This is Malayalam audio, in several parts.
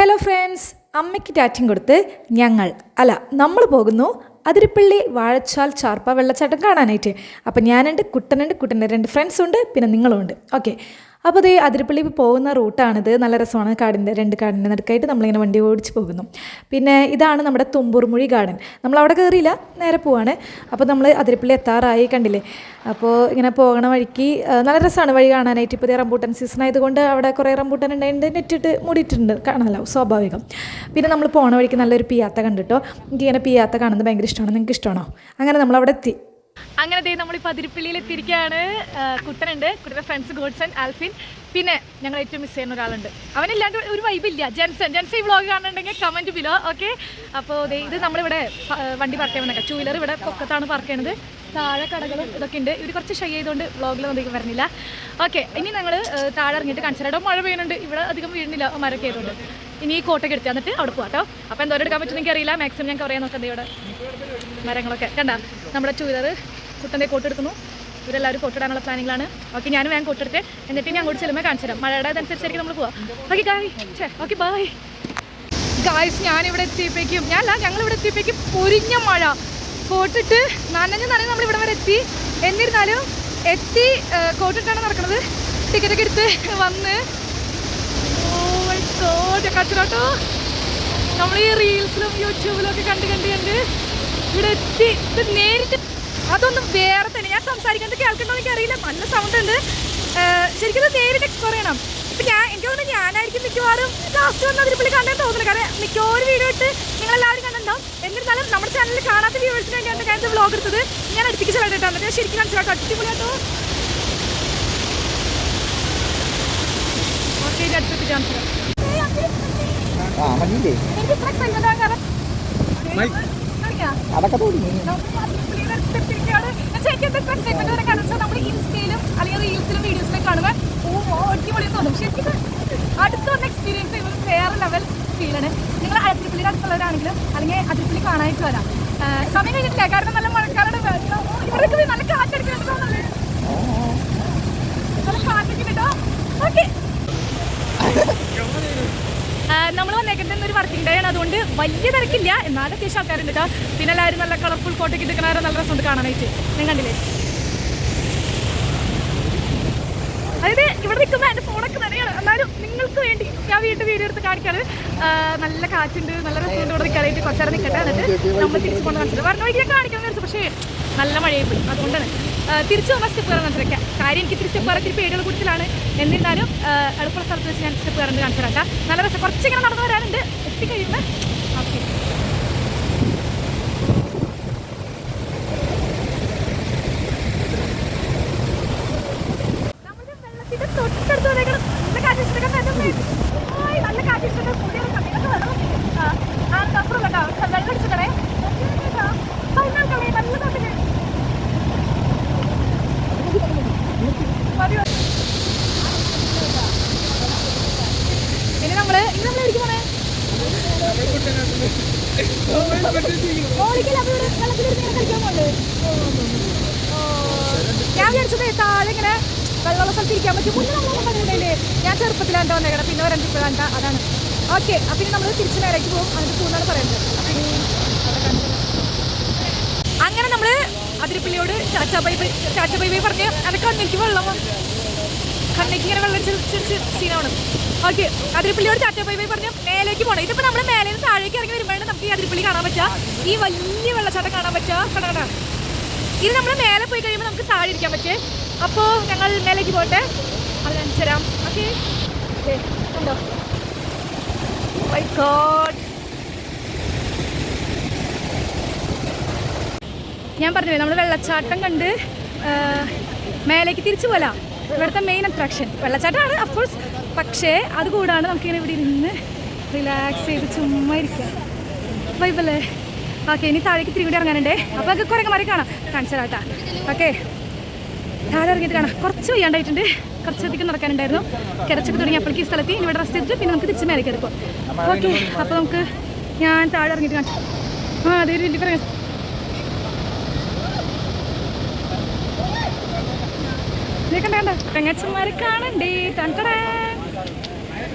ഹലോ ഫ്രണ്ട്സ്, അമ്മയ്ക്ക് ടാറ്റിങ് കൊടുത്ത് നമ്മൾ പോകുന്നു അതിരപ്പള്ളി വാഴച്ചാൽ ചാർപ്പ വെള്ളച്ചാട്ടം കാണാനായിട്ട്. അപ്പം ഞാനുണ്ട്, കുട്ടനുണ്ട്, കുട്ടൻ്റെ 2 ഫ്രണ്ട്സുണ്ട്, പിന്നെ നിങ്ങളുമുണ്ട്. ഓക്കെ, അപ്പോൾ ഇത് അതിരപ്പള്ളി പോകുന്ന റൂട്ടാണിത്. നല്ല രസമാണ്. രണ്ട് കാടിൻ്റെ നടുക്കായിട്ട് നമ്മളിങ്ങനെ വണ്ടി ഓടിച്ച് പോകുന്നു. പിന്നെ ഇതാണ് നമ്മുടെ തുമ്പൂർമുഴി ഗാർഡൻ. നമ്മളവിടെ കയറിയില്ല, നേരെ പോവാണ്. അപ്പോൾ നമ്മൾ അതിരപ്പള്ളി എത്താറായി, കണ്ടില്ലേ. അപ്പോൾ ഇങ്ങനെ പോകണ വഴിക്ക് നല്ല രസമാണ് വഴി കാണാനായിട്ട്. ഇപ്പോൾ റംബൂട്ടൻ സീസൺ ആയതുകൊണ്ട് അവിടെ കുറേ റംബൂട്ടൻ ഉണ്ടായിട്ട് നെറ്റിട്ട് മൂടിയിട്ടുണ്ട്, കാണാമല്ലോ, സ്വാഭാവികം. പിന്നെ നമ്മൾ പോണ വഴിക്ക് നല്ലൊരു പിയാത്ത കണ്ടിട്ടോ. എനിക്കിങ്ങനെ പിയാത്ത കാണുന്നത് ഭയങ്കര ഇഷ്ടമാണ്. നിങ്ങൾക്ക് ഇഷ്ടമാണോ? അങ്ങനെ നമ്മളവിടെ എത്തി. അങ്ങനെ നമ്മളിപ്പോൾ അതിരപ്പള്ളിയിൽ എത്തിയിരിക്കുകയാണ്. കുട്ടനുണ്ട്, കുട്ടൻ്റെ ഫ്രണ്ട്സ് ഗോഡ്സൺ, ആൽഫിൻ, പിന്നെ ഞങ്ങൾ ഏറ്റവും മിസ് ചെയ്യുന്ന ഒരാളുണ്ട്. അവനില്ലാണ്ട് ഒരു വൈബില്ല. ജെൻസൺ ഈ വ്ളോഗ് കാണുന്നുണ്ടെങ്കിൽ കമൻറ്റ് ബിലോ. ഓക്കെ, അപ്പോൾ ഇത് നമ്മളിവിടെ വണ്ടി പാർക്ക് ചെയ്യുന്നതൊക്കെ 2 വീലർ ഇവിടെ പൊക്കത്താണ് പാർക്ക് ചെയ്യുന്നത്. താഴെ കടകളും ഇതൊക്കെ ഉണ്ട്. ഇവർ കുറച്ച് ഷൈ ചെയ്തുകൊണ്ട് വ്ളോഗിൽ ഒന്നും വരുന്നില്ല. ഓക്കെ, ഇനി ഞങ്ങൾ താഴെ ഇറങ്ങിയിട്ട് കാണിച്ചാൽ മഴ പെയ്യുന്നുണ്ട്. ഇവിടെ അധികം വീഴുന്നില്ല, മരമൊക്കെ ആയതുകൊണ്ട്. ഇനി ഈ കോട്ടൊക്കെ എടുത്ത് തന്നിട്ട് അവിടെ പോകാം കേട്ടോ. അപ്പോൾ എന്തോരം എടുക്കാൻ പറ്റുമെന്ന് എനിക്കറിയില്ല. മാക്സിമം ഞാൻ പറയാൻ നോക്കുന്നത് ഇവിടെ മരങ്ങളൊക്കെ കണ്ട. നമ്മുടെ 2 വീലർ കുട്ടൻ്റെ കോട്ട് എടുക്കുന്നു. ഇവരെല്ലാവരും കോട്ടിടാനുള്ള പ്ലാനിങ്ങിലാണ്. ഓക്കെ, ഞാനും വേഗം കോട്ടെടുത്ത് എന്നിട്ട് ഞാൻ അങ്ങോട്ട് ചെല്ലുമ്പോൾ കാണിച്ചു തരാം. മഴയുടെ അതനുസരിച്ചായിരിക്കും നമ്മൾ പോവാം. Okay okay bye guys. ഞാനിവിടെ എത്തിയപ്പോഴേക്കും ഞങ്ങളിവിടെ എത്തിയപ്പോഴേക്കും പൊരിഞ്ഞ മഴ. കോട്ടിട്ട് നനഞ്ഞ് നമ്മളിവിടെ വരെ എത്തി. എന്നിരുന്നാലും എത്തി കോട്ടിട്ടാണ് നടക്കുന്നത്. ടിക്കറ്റൊക്കെ എടുത്ത് വന്ന് കച്ചറോട്ടോ നമ്മൾ ഈ റീൽസിലും യൂട്യൂബിലും ഒക്കെ കണ്ട് ഇവിടെ എത്തി. ഇത് നേരിട്ട് അതൊന്നും വേറെ തന്നെ. ഞാൻ സംസാരിക്കുന്നത് കേൾക്കണ്ടോ എനിക്ക് അറിയില്ല, നല്ല സൗണ്ട് ഉണ്ട്. ശരിക്കും ഇത് നേരിട്ട് എക്സ്പ്ലോർ ചെയ്യണം. ഇപ്പം എനിക്ക് തോന്നുന്നു ഞാനായിരിക്കും മിക്കവാറും ലാസ്റ്റ് വന്ന് അതിരപ്പള്ളി കണ്ടെന്ന് തോന്നുന്നു. കാരണം മിക്കവാറും വീഡിയോ ഇട്ട് നിങ്ങളെല്ലാവരും കണ്ടിട്ടുണ്ടാവും. എന്നിരുന്നാലും നമ്മുടെ ചാനലിൽ കാണാത്ത വ്യൂവേഴ്സിന് വേണ്ടിയാണ് ഞാൻ വ്ളോഗ് എടുത്തത്. ഞാൻ അടുപ്പിക്ക് ചെല്ലായിട്ടാണ് ഞാൻ ശരിക്കും മനസ്സിലാട്ടോ. അടിപൊളിയാട്ടോ. ഓക്കെ, ഇനി അടുത്തെത്തി കാണിച്ചു. നമ്മൾ ഇൻസ്റ്റയിലും അല്ലെങ്കിൽ റീൽസിലും വീഡിയോസിലും കാണുമ്പോൾ അടിപൊളി തോന്നും. ശരിക്കും അടുത്ത് വന്ന എക്സ്പീരിയൻസ് ചെയ്യുന്നത് വേറെ ലെവൽ ഫീലാണ്. നിങ്ങൾ അതിരപ്പള്ളിയുടെ അടുത്തുള്ളവരാണെങ്കിലും അല്ലെങ്കിൽ അതിരപ്പള്ളി കാണാനായിട്ട് വരാം. സമയം കഴിഞ്ഞിട്ടില്ല, കാരണം നല്ല മഴക്കാരുടെ ഇവർക്ക് നല്ല കാറ്റടിക്കുന്നുണ്ട്, നല്ല കാറ്റൊക്കെ കേട്ടോ. ഓക്കെ, നമ്മൾ വന്നേക്കുന്നത് ഒരു വർക്കിംഗ് ഡേ ആണ്, അതുകൊണ്ട് വലിയ തിരക്കില്ല. എന്നാലും അത്യാവശ്യം ആൾക്കാരുണ്ട് കേട്ടോ. പിന്നെ എല്ലാവരും നല്ല കളർഫുൾ കോട്ടൊക്കെ എടുക്കണവരെ നല്ല രസമുണ്ട് കാണാനായിട്ട്. നിങ്ങൾ കണ്ടില്ലേ? അതായത് ഇവിടെ നിൽക്കുമ്പോൾ എൻ്റെ ഫോണൊക്കെ തന്നെയാണ്. എന്നാലും നിങ്ങൾക്ക് വേണ്ടി ഞാൻ വീഡിയോ എടുത്ത് കാണിക്കാറ്. നല്ല കാറ്റുണ്ട്, നല്ല രസമുണ്ട് ഇവിടെ നിൽക്കാനായിട്ട്. കുറച്ചേരം നിൽക്കട്ടെ, എന്നിട്ട് നമ്മൾ തിരിച്ച് കൊണ്ട് കാണിച്ചത് പറഞ്ഞ വഴിക്ക് ഞാൻ കാണിക്കണം വിചാരിച്ചു. പക്ഷേ നല്ല മഴയായി പോയി. അതുകൊണ്ടാണ് തിരിച്ചു പോകുമ്പോൾ സ്റ്റെപ്പ് കയറാൻ മനസ്സിലാക്കാം. കാര്യം എനിക്ക് ഇത്തിരി സ്റ്റെപ്പ് കയറി പേടികൾ കൂടുതലാണ്. എന്നിരുന്നാലും എളുപ്പമുള്ള സ്ഥലത്ത് വെച്ച് ഞാൻ സ്റ്റെപ്പ് കയറുന്നത് കാണിച്ചു തരാം. നല്ല രസം. കുറച്ചിങ്ങനെ നടന്നു വരാനുണ്ട്. എത്തിക്കഴിയുമ്പോൾ ഓക്കെ. നമ്മുടെ വെള്ളത്തിൻ്റെ തൊട്ടടുത്ത് വന്നേക്കണം. നല്ല കാറ്റിഷ്ടൊക്കെ നല്ല കാറ്റിഷ്ടൊക്കെ കൂടിയ സമയത്തൊക്കെ വേണം. കസറുള്ള വെള്ളം അടിച്ചിട്ടേ സൗണ്ടാൾക്കളെ നല്ല സൗണ്ടിന്. ഇനി നമ്മൾ എവിടേക്ക് പോണേ? ഞാൻ വിചാരിച്ചത് താഴെ ഇങ്ങനെ വെള്ളമുള്ള സ്ഥലത്ത് ഇരിക്കാൻ പറ്റും. മുന്നേ നമ്മളെ ഞാൻ ചെറുപ്പത്തിലാണ് വന്നേക്കണം, പിന്നെ വരാൻ ഇപ്പോഴാണ്. അതാണ്. ഓക്കെ, അപ്പം ഇനി നമ്മൾ തിരിച്ച് നേരേക്ക് പോകും. അതിൻ്റെ പൂന്നാണ് പറയുന്നത്. അപ്പം ഇനി അങ്ങനെ നമ്മൾ അതിരപ്പള്ളിയോട് ടാറ്റ ബൈ ബൈ പറഞ്ഞ് എൻ്റെ കണ്ണിക്ക് വെള്ളം കണ്ണിക്ക് ഇങ്ങനെ വെള്ളം ചെറിച്ച് സീനാണ്. ഓക്കെ, അതിരപ്പള്ളിയോട് ടാറ്റ ബൈ പറഞ്ഞ് മേലേക്ക് പോകണം. ഇതിപ്പോൾ നമ്മൾ മേലെ നിന്ന് താഴേക്ക് ഇറങ്ങി വരുമ്പോഴാണ് നമുക്ക് ഈ അതിരപ്പള്ളി കാണാൻ പറ്റുക. ഈ വലിയ വെള്ളച്ചാട്ടം കാണാൻ പറ്റുക. കടകട ഇത് നമ്മൾ മേലെ പോയി കഴിയുമ്പോൾ നമുക്ക് താഴെ ഇരിക്കാൻ പറ്റേ. അപ്പോൾ ഞങ്ങൾ മേലേക്ക് പോകട്ടെ, അത് കാണിച്ചു തരാം. ഓക്കെ, ഉണ്ടോ? മൈ ഗോഡ്, ഞാൻ പറഞ്ഞില്ലേ നമ്മൾ വെള്ളച്ചാട്ടം കണ്ട് മേലേക്ക് തിരിച്ചു പോലാം. ഇവിടുത്തെ മെയിൻ അട്രാക്ഷൻ വെള്ളച്ചാട്ടമാണ് അഫ്കോഴ്സ്. പക്ഷേ അതുകൂടാണ് നമുക്കിങ്ങനെ ഇവിടെ ഇരുന്ന് റിലാക്സ് ചെയ്ത് ചുമ്മാ ഇരിക്കുക. വൈബല്ലേ? ഓക്കെ, ഇനി താഴേക്ക് തിരി കൂടി ഇറങ്ങാനുണ്ടേ. അപ്പോൾ അത് കുറേ മാറി കാണിച്ചു തരാം കേട്ടോ. ഓക്കെ, താഴെ ഇറങ്ങിയിട്ട് കാണാം. കുറച്ച് വയ്യാണ്ടായിട്ടുണ്ട്, കുറച്ചധികം നടക്കാനുണ്ടായിരുന്നു. കിടച്ചൊക്കെ തുടങ്ങി അപ്പോഴേക്ക് ഈ സ്ഥലത്ത് ഇവിടെ റെസ്റ്റ് ചെയ്തിട്ട് പിന്നെ നമുക്ക് തിരിച്ച് മേലേക്ക് എടുക്കും. ഓക്കെ, അപ്പോൾ നമുക്ക് ഞാൻ താഴെ ഇറങ്ങിയിട്ട് കാണിച്ചു. അതേ വലിയ പറയാം. കണ്ട തെങ്ങച്ചന്മാരെ കാണണ്ടേ.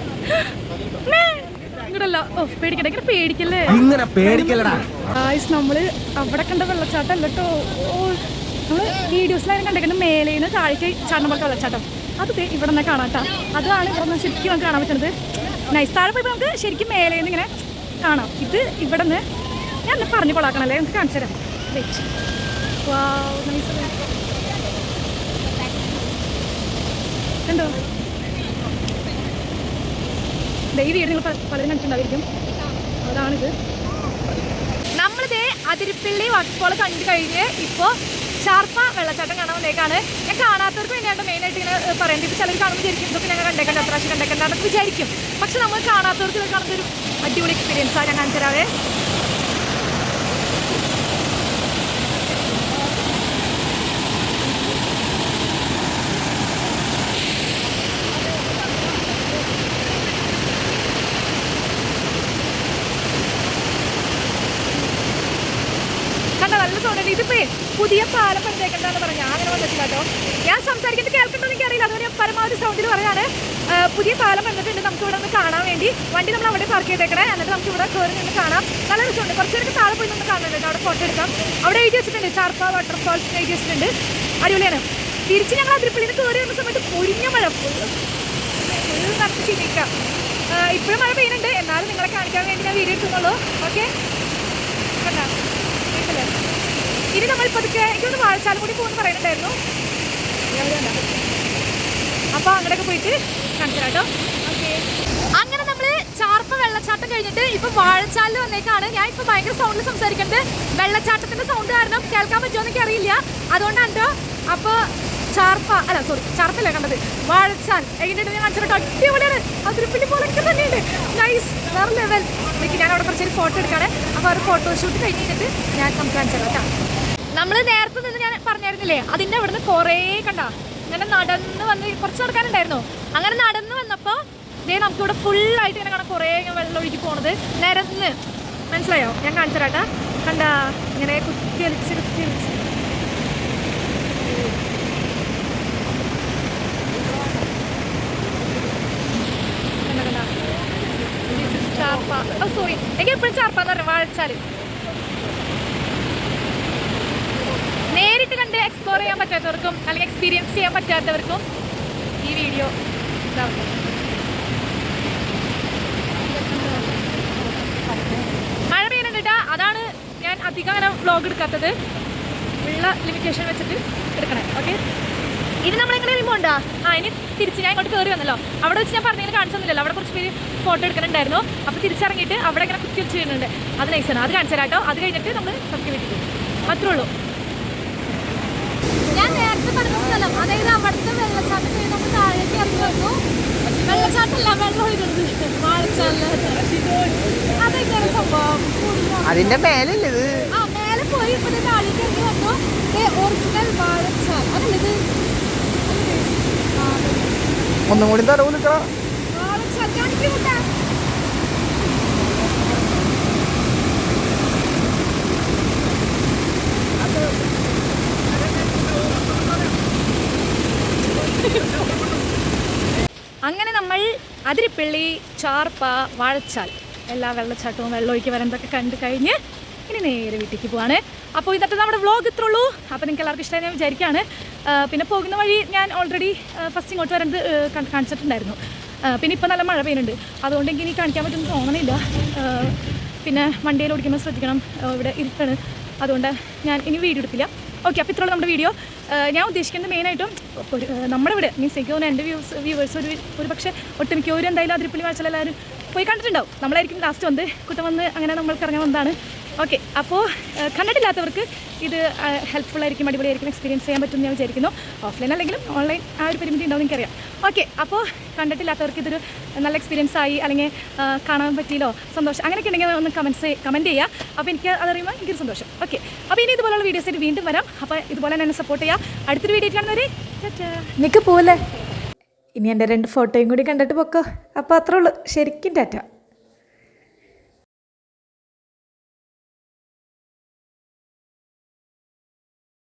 ഇവിടെ പേടിക്കട്ടെ, ഇങ്ങനെ പേടിക്കല്ലേ, ഇങ്ങനെ പേടിക്കല്ലടാ. നമ്മള് അവിടെ കണ്ട വെള്ളച്ചാട്ടം അല്ല കേട്ടോ. നമ്മള് വീഡിയോസിലായാലും കണ്ടേക്കണ്ട മേലേന്ന് താഴേക്ക് ചാടുന്ന പോലത്തെ വെള്ളച്ചാട്ടം. അത് ഇവിടെ നിന്ന് കാണാട്ടാ. അതാണ് ഇവിടെ നിന്ന് ശരിക്കും നമുക്ക് കാണാൻ പറ്റുന്നത്. നൈസ്. താഴെ പോയപ്പോൾ നമുക്ക് ശരിക്കും മേലേന്ന് ഇങ്ങനെ കാണാം. ഇത് ഇവിടെ നിന്ന് ഞാൻ പറഞ്ഞു കൊള്ളാക്കണല്ലേ, നമുക്ക് കാണിച്ചു തരാം. കണ്ടോ, ഈ വീട് നിങ്ങൾ പലരും കണ്ടിട്ടുണ്ടായിരിക്കും. അതാണിത്. നമ്മളിതേ അതിരപ്പള്ളി വാട്ടർഫോൾ കണ്ടു കഴിഞ്ഞ് ഇപ്പോൾ ചാർപ്പ വെള്ളച്ചാട്ടം കാണാൻ വന്നേക്കാണ്. ഞാൻ കാണാത്തവർക്ക് വേണ്ടിയാണ് മെയിനായിട്ട് ഇങ്ങനെ പറയേണ്ടത്. ഇപ്പോൾ ചിലർ കാണുമ്പോൾ വിചാരിക്കും ഇതൊക്കെ ഞങ്ങൾ കണ്ടേക്കണ്ട, അത്ര പ്രാവശ്യം കണ്ടേക്കണ്ട എന്നൊക്കെ വിചാരിക്കും. പക്ഷെ നമ്മൾ കാണാത്തവർക്ക് ഇത് കാണുന്ന ഒരു അടിപൊളി എക്സ്പീരിയൻസാണ്. ഞാൻ കാണിച്ചു തരാവേ. നല്ല സൗണ്ട്. ഇതിപ്പോ പുതിയ പാലം പണിതേക്കണ്ടെന്ന് പറഞ്ഞാൽ അങ്ങനെ വന്നിട്ടില്ല കേട്ടോ. ഞാൻ സംസാരിക്കുന്നത് കേൾക്കണ്ടോ എനിക്ക് അറിയില്ല, അതുകൊണ്ട് ഞാൻ പരമാവധി സൗണ്ടിൽ പറയാണ്. പുതിയ പാലം വന്നിട്ടുണ്ട്, നമുക്ക് ഇവിടെ നിന്ന് കാണാൻ വേണ്ടി. വണ്ടി നമ്മൾ അവിടെ പാർക്ക് ചെയ്തേക്കണേ, എന്നിട്ട് നമുക്ക് ഇവിടെ കയറി നിന്ന് കാണാം. നല്ല രസമുണ്ട്. കുറച്ച് പേർക്ക് താഴെ പോയി നിന്ന് കാണുന്നുണ്ട്, അവിടെ ഫോട്ടോ എടുക്കാം. അവിടെ എഴുതി വെച്ചിട്ടുണ്ട് ചാർപ്പ വാട്ടർഫോൾസ് എഴുതി വെച്ചിട്ടുണ്ട്. അടിപൊളിയാണ്. തിരിച്ച് ഞങ്ങൾ അതിരപ്പള്ളിയിൽ നിന്ന് കയറി വരുന്ന സമയത്ത് പൊരിഞ്ഞ മഴ ഫുൾ നടത്തി ചിരിക്കാം. ഇപ്പോഴും മഴ പെയ്യുന്നുണ്ട്, എന്നാലും നിങ്ങളെ കാണിക്കാൻ വേണ്ടി ഞാൻ വീഡിയോ എടുക്കുന്നുള്ളൂ. ഓക്കെ, കണ്ടാ ഇനി നമ്മൾ പതുക്കെ എനിക്കൊന്ന് വാഴച്ചാലും കൂടി പോകുമെന്ന് പറയുന്നുണ്ടായിരുന്നു. അപ്പോൾ അങ്ങനെയൊക്കെ പോയിട്ട് കാണിച്ചു കേട്ടോ. ഓക്കെ, അങ്ങനെ നമ്മൾ ചാർപ്പ വെള്ളച്ചാട്ടം കഴിഞ്ഞിട്ട് ഇപ്പം വാഴച്ചാലിൽ വന്നേക്കാണ്. ഞാൻ ഇപ്പോൾ ഭയങ്കര സൗണ്ടിൽ സംസാരിക്കുന്നത് വെള്ളച്ചാട്ടത്തിൻ്റെ സൗണ്ട് കാരണം കേൾക്കാൻ പറ്റുമോ എന്നൊക്കെ അറിയില്ല, അതുകൊണ്ടാണ് കേട്ടോ. അപ്പോൾ ചാർപ്പല്ല കണ്ടത്, വാഴച്ചാൽ എങ്ങനെയുണ്ട് ഞാൻ കാണിച്ചിട്ടോ. അടിപൊളിയാണ്. അതിരപ്പള്ളി പോലൊക്കെ തന്നെയുണ്ട്. നൈസ്, വേറെ ലെവൽ. ഞാൻ അവിടെ കുറച്ചൊരു ഫോട്ടോ എടുക്കാണ്. അപ്പോൾ ഒരു ഫോട്ടോഷൂട്ട് കഴിഞ്ഞിട്ട് ഞാൻ നമുക്ക് കാണിച്ചു കേട്ടോ. നമ്മൾ നേരത്തെ നിന്ന് ഞാൻ പറഞ്ഞായിരുന്നില്ലേ, അതിൻ്റെ അവിടെ നിന്ന് കുറേ കണ്ട ഇങ്ങനെ നടന്ന് വന്ന് കുറച്ച് നടക്കാനുണ്ടായിരുന്നു. അങ്ങനെ നടന്ന് വന്നപ്പോൾ ഇതേ നമുക്കിവിടെ ഫുള്ളായിട്ട് ഇങ്ങനെ കാണാം, കുറേ വെള്ളം ഒഴുകി പോണത് നിരന്ന്. മനസ്സിലായോ? ഞാൻ കാണിച്ചു തരാട്ടാ. കണ്ട ഇങ്ങനെ കുത്തി അലിച്ച് ചാർപ്പ. സോറി, എനിക്ക് എപ്പോഴും ചാർപ്പാന്ന് പറഞ്ഞു വാഴച്ചാൽ. നേരിട്ട് കണ്ട് എക്സ്പ്ലോർ ചെയ്യാൻ പറ്റാത്തവർക്കും അല്ലെങ്കിൽ എക്സ്പീരിയൻസ് ചെയ്യാൻ പറ്റാത്തവർക്കും ഈ വീഡിയോ ഇതാവും. മഴ പെയ്യുന്നുണ്ട്, അതാണ് ഞാൻ അധികം അങ്ങനെ വ്ലോഗ് എടുക്കാത്തത്. ഉള്ള ലിമിറ്റേഷൻ വെച്ചിട്ട് എടുക്കണേ. ഓക്കെ, ഇനി നമ്മളെങ്ങനെ പോകണ്ട. ഇനി തിരിച്ച് ഞാൻ ഇങ്ങോട്ട് കയറി വന്നല്ലോ, അവിടെ വെച്ച് ഞാൻ പറഞ്ഞതിന് കാണിച്ചൊന്നുമില്ലല്ലോ. അവിടെ കുറച്ച് പേര് ഫോട്ടോ എടുക്കുന്നുണ്ടായിരുന്നു. അപ്പോൾ തിരിച്ചിറങ്ങിയിട്ട് അവിടെ ഇങ്ങനെ കുത്തി വെച്ച് ചെയ്യുന്നുണ്ട്. അത് നൈസാണ്, അത് കാണിച്ചു തരാട്ടോ. അത് കഴിഞ്ഞിട്ട് നമ്മൾ പതുക്കെ വീട്ടിൽ പോകും, അത്രേ ഉള്ളൂ. ഞാൻ നേരത്തെ പറഞ്ഞ സ്ഥലം, അതായത് അവിടുത്തെ വെള്ളച്ചാട്ടം കഴിഞ്ഞ് നമ്മൾ താഴേക്ക് ഇറങ്ങി വന്നു. വെള്ളച്ചാട്ടമല്ല, വെള്ളം ഒഴുകുന്നത് വാഴച്ചാലില്. അതെങ്ങനെ സംഭവം? അതിന്റെ മേലല്ലേ ഇത്? മേലെ പോയി ഇപ്പൊ താഴേക്ക് ഇറങ്ങി വന്നു. ഒറിജിനൽ വാഴച്ചാൽ അതല്ലത്. ഒന്നും കൂടി തരവ് നിൽക്കണം. വാഴച്ചാൽ കാണിക്കൂട്ടാ. അങ്ങനെ നമ്മൾ അതിരപ്പള്ളി, ചാർപ്പ, വാഴച്ചാൽ എല്ലാ വെള്ളച്ചാട്ടവും വെള്ളമൊഴുക്കി വരുന്നതൊക്കെ കണ്ടു കഴിഞ്ഞ് ഇനി നേരെ വീട്ടിലേക്ക് പോവാണ്. അപ്പോൾ ഇന്നത്തെ നമ്മുടെ വ്ളോഗ് ഇത്രേ ഉള്ളൂ. അപ്പോൾ നിങ്ങൾക്ക് എല്ലാവർക്കും ഇഷ്ടമായി ഞാൻ വിചാരിക്കുകയാണ്. പിന്നെ പോകുന്ന വഴി ഞാൻ ഓൾറെഡി ഫസ്റ്റ് ഇങ്ങോട്ട് വരുന്നത് കാണിച്ചിട്ടുണ്ടായിരുന്നു. പിന്നെ ഇപ്പോൾ നല്ല മഴ പെയ്യുന്നുണ്ട്, അതുകൊണ്ട് എനിക്ക് ഇനി കാണിക്കാൻ പറ്റുമെന്ന് തോന്നണില്ല. പിന്നെ വണ്ടിയിൽ ഓടിക്കുമ്പോൾ ശ്രദ്ധിക്കണം, ഇവിടെ ഇരുട്ടാണ്, അതുകൊണ്ട് ഞാൻ ഇനി വീഡിയോ എടുത്തില്ല. ഓക്കെ, അപ്പോൾ ഇത്രയുള്ള നമ്മുടെ വീഡിയോ. ഞാൻ ഉദ്ദേശിക്കുന്നത് മെയിനായിട്ടും നമ്മുടെ ഇവിടെ മീൻസ് എനിക്ക് തോന്നുന്നു എൻ്റെ വ്യൂവേഴ്സ് ഒരു പക്ഷേ ഒട്ടുമിക്കവരും എന്തായാലും അതിരപ്പള്ളി വാഴച്ചാൽ എല്ലാവരും പോയി കണ്ടിട്ടുണ്ടാവും. നമ്മളായിരിക്കും ലാസ്റ്റ് വന്ന് കുട്ടം വന്ന് അങ്ങനെ നമ്മൾക്ക് ഇറങ്ങാൻ വന്നതാണ്. ഓക്കെ, അപ്പോൾ കണ്ടിട്ടില്ലാത്തവർക്ക് ഇത് ഹെൽപ്ഫുള്ളായിരിക്കും, അടിപൊളിയായിരിക്കും, എക്സ്പീരിയൻസ് ചെയ്യാൻ പറ്റുമെന്ന് ഞാൻ വിചാരിക്കുന്നു. ഓഫ്ലൈൻ അല്ലെങ്കിലും ഓൺലൈൻ ആ ഒരു പരിമിതി ഉണ്ടാവും എനിക്കറിയാം. ഓക്കെ, അപ്പോൾ കണ്ടിട്ടില്ലാത്തവർക്ക് ഇതൊരു നല്ല എക്സ്പീരിയൻസ് ആയി അല്ലെങ്കിൽ കാണാൻ പറ്റിയല്ലോ, സന്തോഷം അങ്ങനെയൊക്കെ ഉണ്ടെങ്കിൽ ഒന്ന് കമൻറ്റ് ചെയ്യുക. അപ്പോൾ എനിക്ക് അതറിയുമ്പോൾ എനിക്കൊരു സന്തോഷം. ഓക്കെ, അപ്പോൾ ഇനി ഇതുപോലുള്ള വീഡിയോസായിട്ട് വീണ്ടും വരാം. അപ്പോൾ ഇതുപോലെ തന്നെ സപ്പോർട്ട് ചെയ്യുക. അടുത്തൊരു വീഡിയോ കാണുന്നവരെ നിനക്ക് പോലെ ഇനി എൻ്റെ 2 ഫോട്ടോയും കൂടി കണ്ടിട്ട് പൊക്കോ. അപ്പോൾ അത്രേ ഉള്ളൂ. ശരിക്കും ടാറ്റ.